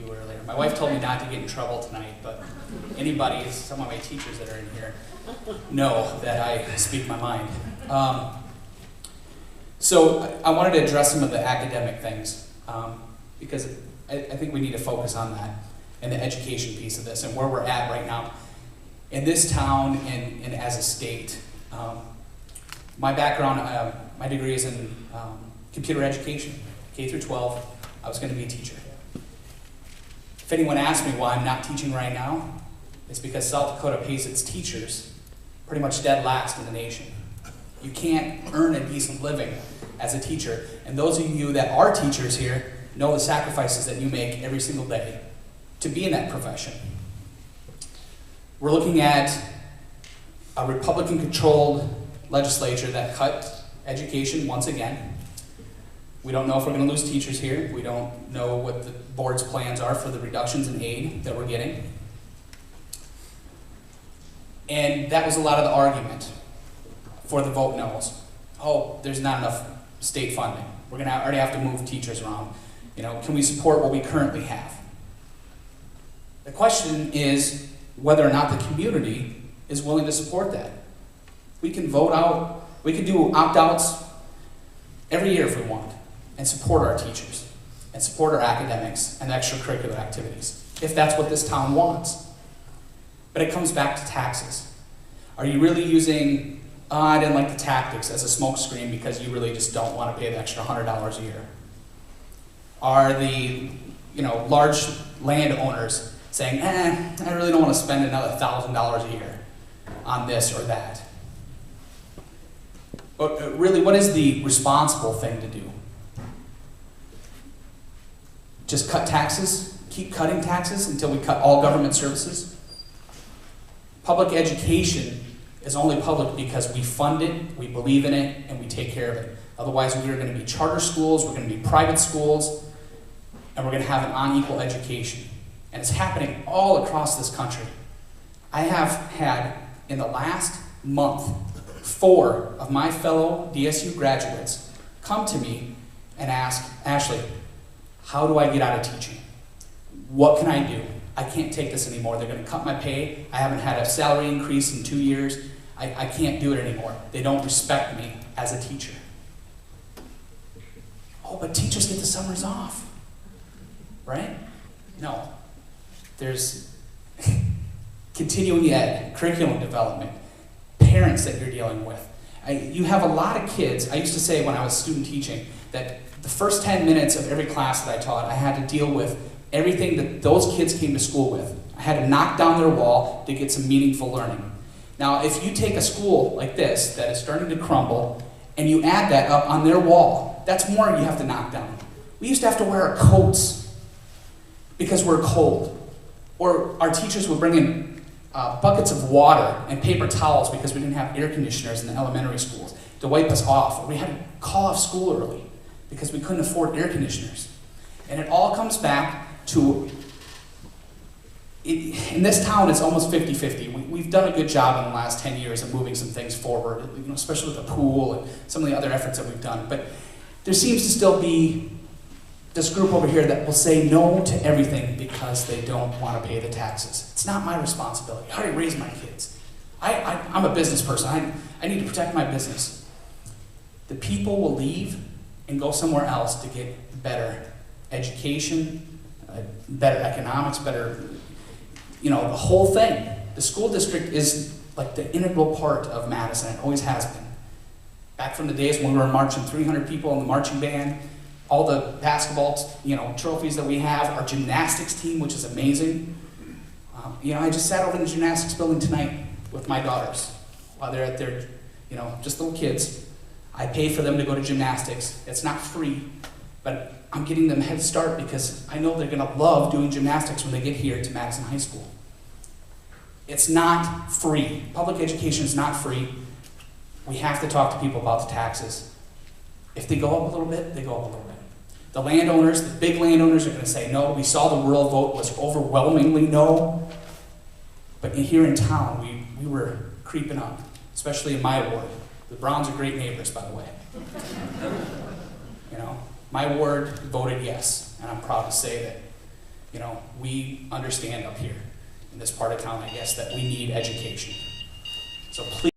you earlier. My wife told me not to get in trouble tonight, but anybody, some of my teachers that are in here, know that I speak my mind. So I wanted to address some of the academic things, because I think we need to focus on that and the education piece of this and where we're at right now in this town and as a state. My background, my degree is in computer education, K through 12. I was going to be a teacher. If anyone asks me why I'm not teaching right now, it's because South Dakota pays its teachers pretty much dead last in the nation. You can't earn a decent living as a teacher. And those of you that are teachers here know the sacrifices that you make every single day to be in that profession. We're looking at a Republican-controlled legislature that cut education once again. We don't know if we're going to lose teachers here. We don't know what the board's plans are for the reductions in aid that we're getting. And that was a lot of the argument for the vote no's. Oh, there's not enough state funding. We're going to already have to move teachers around. You know, can we support what we currently have? The question is whether or not the community is willing to support that. We can vote out, we can do opt-outs every year if we want, and support our teachers, and support our academics and extracurricular activities, if that's what this town wants. But it comes back to taxes. Are you really using, I didn't like the tactics as a smokescreen because you really just don't want to pay the extra $100 a year? Are the large landowners saying, I really don't want to spend another $1,000 a year on this or that? But really, what is the responsible thing to do? Just cut taxes? Keep cutting taxes until we cut all government services? Public education is only public because we fund it, we believe in it, and we take care of it. Otherwise, we are going to be charter schools, we're going to be private schools, and we're going to have an unequal education. And it's happening all across this country. I have had, in the last month, 4 of my fellow DSU graduates come to me and ask, Ashley, how do I get out of teaching? What can I do? I can't take this anymore. They're going to cut my pay. I haven't had a salary increase in 2 years. I can't do it anymore. They don't respect me as a teacher. Oh, but teachers get the summers off, right? No. There's continuing ed, curriculum development, parents that you're dealing with. You have a lot of kids. I used to say when I was student teaching that the first 10 minutes of every class that I taught, I had to deal with everything that those kids came to school with. I had to knock down their wall to get some meaningful learning. Now, if you take a school like this that is starting to crumble and you add that up on their wall, that's more you have to knock down. We used to have to wear our coats because we're cold. Or our teachers would bring in buckets of water and paper towels because we didn't have air conditioners in the elementary schools to wipe us off. Or we had to call off school early because we couldn't afford air conditioners. And it all comes back to, in this town, it's almost 50-50. We've done a good job in the last 10 years of moving some things forward, especially with the pool and some of the other efforts that we've done. But there seems to still be this group over here that will say no to everything because they don't want to pay the taxes. It's not my responsibility. I already raised my kids. I'm a business person. I need to protect my business. The people will leave and go somewhere else to get better education, better economics, better, the whole thing. The school district is like the integral part of Madison. It always has been. Back from the days when we were marching 300 people in the marching band, all the basketball, trophies that we have, our gymnastics team, which is amazing. I just sat over in the gymnastics building tonight with my daughters while they're at their, just little kids. I pay for them to go to gymnastics. It's not free, but I'm getting them a head start because I know they're going to love doing gymnastics when they get here to Madison High School. It's not free. Public education is not free. We have to talk to people about the taxes. If they go up a little bit, they go up a little bit. The landowners, the big landowners are going to say no. We saw the rural vote was overwhelmingly no. But here in town, we were creeping up, especially in my ward. The Browns are great neighbors, by the way. My ward voted yes, and I'm proud to say that you know, we understand up here in this part of town, I guess, that we need education. So please.